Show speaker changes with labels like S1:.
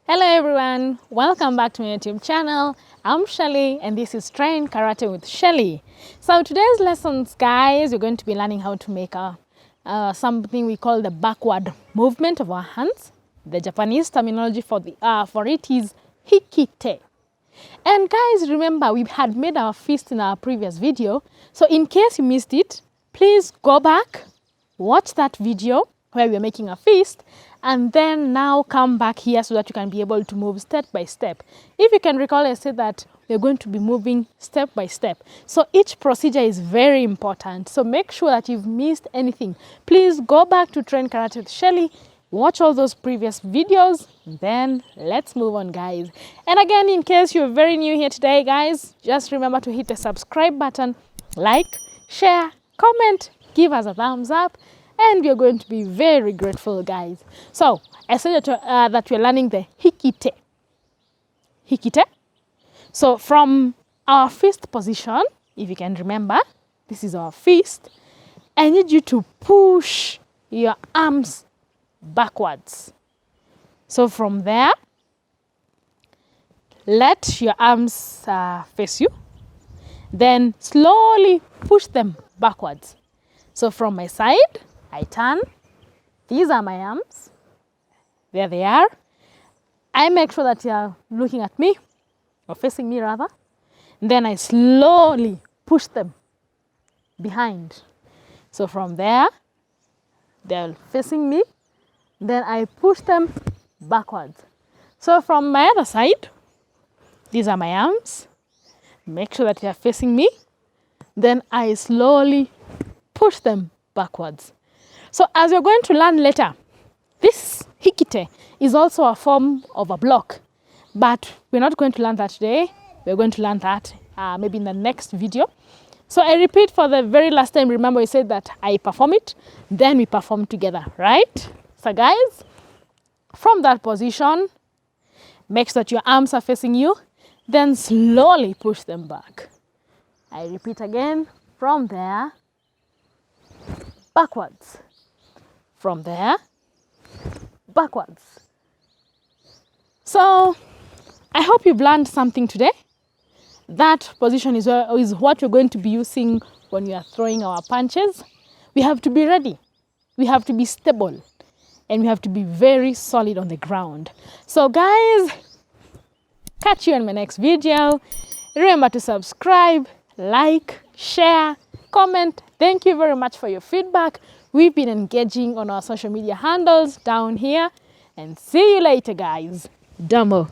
S1: Hello everyone, welcome back to my YouTube channel. I'm Shelley and this is Train Karate with Shelley. So today's lessons, guys, we're going to be learning how to make something we call the backward movement of our hands. The Japanese terminology for it is HIKITE. And guys, remember we had made our fist in our previous video. So in case you missed it, please go back, watch that video where we're making a fist, and then now come back here so that you can be able to move step by step. If you can recall, I said that we're going to be moving step by step. So each procedure is very important. So make sure that you've missed anything. Please go back to Train Karate with Shelley, watch all those previous videos, then let's move on, guys. And again, in case you're very new here today, guys, just remember to hit the subscribe button, like, share, comment, give us a thumbs up, and we're going to be very grateful, guys. So I said that we're learning the HIKITE. HIKITE. So from our fist position, if you can remember, this is our fist. I need you to push your arms backwards. So from there, let your arms face you. Then slowly push them backwards. So from my side, I turn. These are my arms. There they are. I make sure that you're looking at me, or facing me rather. Then I slowly push them behind. So from there, they're facing me. Then I push them backwards. So from my other side, these are my arms. Make sure that you're facing me. Then I slowly push them backwards. So as you're going to learn later, this HIKITE is also a form of a block, but we're not going to learn that today. We're going to learn that maybe in the next video. So I repeat for the very last time, remember I said that I perform it, then we perform together, right? So guys, from that position, make sure that your arms are facing you, then slowly push them back. I repeat again, from there, backwards. From there, backwards. So I hope you've learned something today. That position is what we're going to be using when we are throwing our punches. We have to be ready. We have to be stable. And we have to be very solid on the ground. So guys, catch you in my next video. Remember to subscribe, like, share, comment. Thank you very much for your feedback. We've been engaging on our social media handles down here. And see you later, guys. Damo.